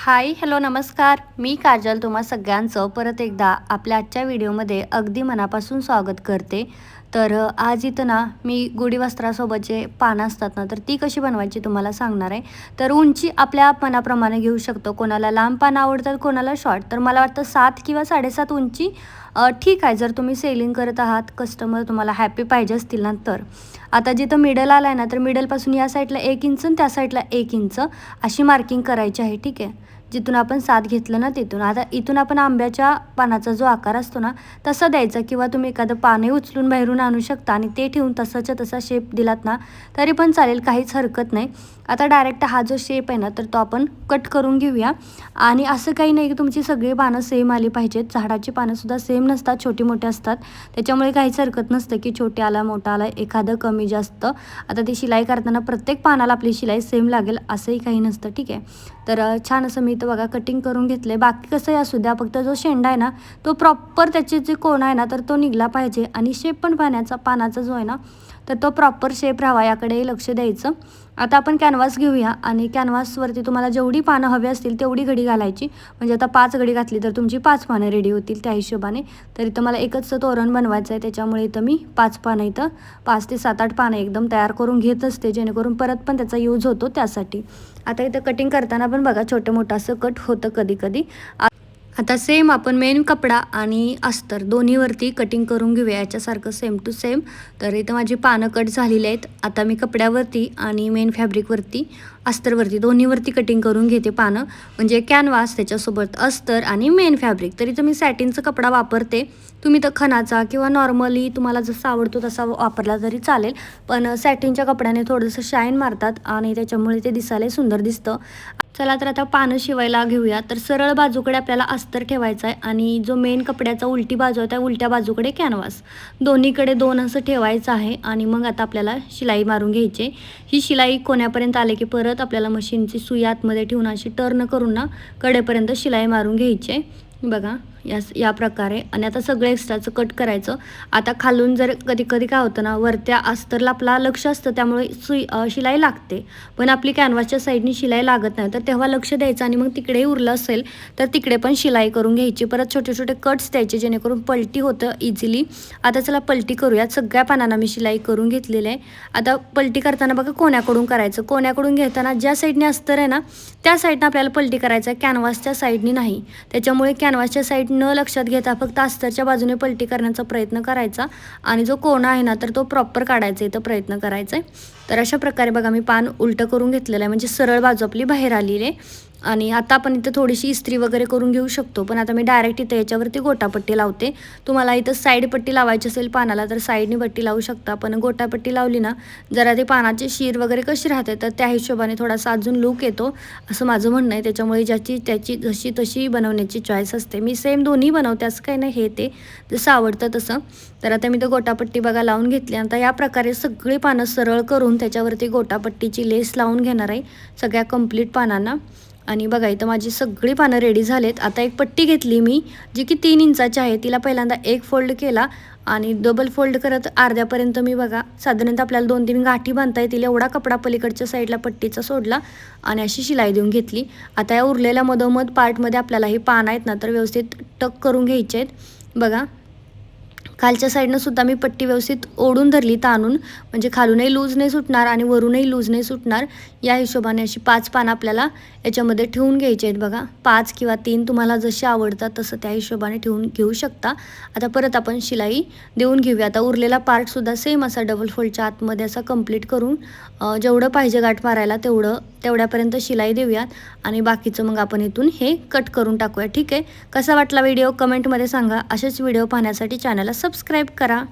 Hi hello नमस्कार. मी काजल तुम्हा सगळ्यांचं परत एकदा आपल्या आजच्या व्हिडिओमध्ये अगदी मनापासून स्वागत करते. तर आज इथं ना मी गुढी वस्त्रासोबतचे पानं असतात ना तर ती कशी बनवायची तुम्हाला सांगणार आहे. तर उंची आपल्या मनाप्रमाणे घेऊ शकतो. कोणाला लांब पानं आवडतात, कोणाला शॉर्ट. तर मला वाटतं 7 किंवा 7.5 उंची ठीक आहे. जर तुम्ही सेलिंग करत आहात, कस्टमर तुम्हाला हॅपी पाहिजे असतील ना तर. आता जिथं मिडल आला आहे ना तर मिडलपासून या साईडला 1 इंच आणि त्या साईडला 1 इंच अशी मार्किंग करायची आहे. ठीक आहे. जिथून आपण 7 घेतलं ना तिथून. आता इथून आपण आंब्याच्या पानाचा जो आकार असतो ना तसा द्यायचा, किंवा तुम्ही एखादं पाने उचलून बाहेरून आणू शकता आणि ते ठेवून तसाच्या तसा शेप दिलात ना तरी पण चालेल, काहीच हरकत नाही. आता डायरेक्ट हा जो शेप आहे ना तर तो आपण कट करून घेऊया. आणि असं काही नाही की तुमची सगळी पानं सेम आली पाहिजेत. झाडाची पानंसुद्धा सेम नसतात, छोटी मोठी असतात. त्याच्यामुळे काहीच हरकत नसतं की छोटे आला मोठा आला एखादं कमी जास्त. आता ती शिलाई करताना प्रत्येक पानाला आपली शिलाई सेम लागेल असंही काही नसतं. ठीक आहे. तर छान असं मी इथं बघा कटिंग करून घेतलं. बाकी कसंही असू द्या, फक्त जो शेंडा आहे ना तो प्रॉपर त्याचे जे कोण आहे ना तर तो निघला पाहिजे. आणि शेप पण पानाचा जो आहे ना तर तो प्रॉपर शेप राहावा याकडे लक्ष द्यायचं. आता आपण कॅनव्हास घेऊया आणि कॅनव्हासवरती तुम्हाला जेवढी पानं हवी असतील तेवढी घडी घालायची. म्हणजे आता 5 घडी घातली तर तुमची 5 पानं रेडी होतील त्या हिशोबाने. तर इथं मला एकच तोरण बनवायचं आहे, त्याच्यामुळे इथं मी 5 पानं, इथं 5 ते 7-8 पानं एकदम तयार करून घेत असते, जेणेकरून परत पण त्याचा यूज होतो त्यासाठी. आता इथं कटिंग करताना पण बघा छोटं मोठं असं कट होतं कधी कधी. आता सेम आपण मेन कपडा आणि अस्तर दोन्हीवरती कटिंग करून घेऊया याच्यासारखं सेम टू सेम. तर इथं माझी पानं कट झालेली आहेत. आता मी कपड्यावरती आणि मेन फॅब्रिकवरती अस्तरवरती दोन्हीवरती कटिंग करून घेते पानं. म्हणजे कॅनव्हास त्याच्यासोबत अस्तर आणि मेन फॅब्रिक. तर इथं मी सॅटिनचा कपडा वापरते. तुम्ही तर खणाचा किंवा नॉर्मली तुम्हाला जसा आवडतो तसा वापरला तरी चालेल. पण सॅटिनच्या कपड्याने थोडंसं शाईन मारतात आणि त्याच्यामुळे ते दिसायला सुंदर दिसतं. चला तर आता पानं शिवायला घेऊया. तर सरळ बाजूकडे आपल्याला अस्तर ठेवायचं आहे आणि जो मेन कपड्याचा उलटी बाजू आहे त्या उलट्या बाजूकडे कॅनव्हास. दोन्हीकडे 2 असं ठेवायचं आहे. आणि मग आता आपल्याला शिलाई मारून घ्यायची. ही शिलाई कोण्यापर्यंत आले की परत आपल्याला मशीनची सुई आतमध्ये ठेवून अशी टर्न करून ना कडेपर्यंत शिलाई मारून घ्यायची आहे. बघा या प्रकारे. आणि आता सगळं एक्स्ट्राचं कट करायचं. आता खालून जर कधी कधी काय होतं ना वरत्या अस्तरला आपला लक्ष असतं त्यामुळे शिलाई लागते, पण आपली कॅनव्हासच्या साईडनी शिलाई लागत नाही. तर तेव्हा लक्ष द्यायचं आणि मग तिकडेही उरलं असेल तर तिकडे पण शिलाई करून घ्यायची. परत छोटे छोटे कट्स द्यायचे जेणेकरून पलटी होतं इझिली. आता चला पलटी करूयात. सगळ्या पानांना मी शिलाई करून घेतलेली आहे. आता पलटी करताना बघा कोण्याकडून करायचं. कोण्याकडून घेताना ज्या साईडने अस्तर आहे ना त्या साईडनं आपल्याला पलटी करायचं आहे, कॅनव्हासच्या साईडनी नाही. त्याच्यामुळे कॅनव्हासच्या साईड न लक्षात घेता फक्त अस्तरच्या बाजूने पलटी करण्याचा प्रयत्न करायचा. आणि जो कोना आहे ना तर तो प्रॉपर काढायचा इथं प्रयत्न करायचा आहे. तर अशा प्रकारे बघा मी पान उलटं करून घेतलेलं आहे, म्हणजे सरळ बाजू आपली बाहेर आलेली आहे. आणि आता आपण इथं थोडीशी इस्त्री वगैरे करून घेऊ शकतो, पण आता मी डायरेक्ट इथं याच्यावरती गोटापट्टी लावते. तुम्हाला इथं साईड पट्टी लावायची असेल पानाला तर साईडनी पट्टी लावू शकता, पण गोटापट्टी लावली ना जरा ते पानाची शीर वगैरे कशी राहते तर त्या हिशोबाने थोडासा अजून लूक येतो असं माझं म्हणणं आहे. त्याच्यामुळे त्याची जशी तशी बनवण्याची चॉईस असते. मी सेम दोन्ही बनवते, असं काही नाही, हे ते जसं आवडतं तसं. तर आता मी तर गोटापट्टी बघा लावून घेतली. आता या प्रकारे सगळी पानं सरळ करून त्याच्यावरती गोटापट्टीची लेस लावून घेणार आहे सगळ्या कंप्लीट पानांना. आणि बघा इथं माझी सगळी पानं रेडी झालेत. आता एक पट्टी घेतली मी जी की 3 इंचाची आहे. तिला पहिल्यांदा एक फोल्ड केला आणि डबल फोल्ड करत अर्ध्यापर्यंत मी बघा साधारणतः आपल्याला 2-3 गाठी बांधता येतील एवढा कपडा पलीकडच्या साईडला पट्टीचा सोडला आणि अशी शिलाई देऊन घेतली. आता या उरलेल्या मधोमध पार्टमध्ये आपल्याला हे पान आहेत ना तर व्यवस्थित टक करून घ्यायचे आहेत. बघा खालच्या साईडनं सुद्धा मी पट्टी व्यवस्थित ओढून धरली ताणून, म्हणजे खालूनही लूज नाही सुटणार आणि वरूनही लूज नाही सुटणार. या हिशोबाने अशी 5 पानं आपल्याला याच्यामध्ये ठेवून घ्यायची आहेत. बघा 5 किंवा 3 तुम्हाला जसे आवडतात तसं त्या हिशोबाने ठेवून घेऊ शकता. आता परत आपण शिलाई देऊन घेऊया. आता उरलेला पार्टसुद्धा सेम असा डबल फोल्डच्या आतमध्ये असा कंप्लीट करून जेवढं पाहिजे गाठ मारायला तेवढ्यापर्यंत शिलाई देऊयात आणि बाकीचं मग आपण इथून हे कट करून टाकूया. ठीक आहे. कसा वाटला व्हिडिओ कमेंटमध्ये सांगा. असेच व्हिडिओ पाहण्यासाठी चॅनलला सबस्क्राईब करा.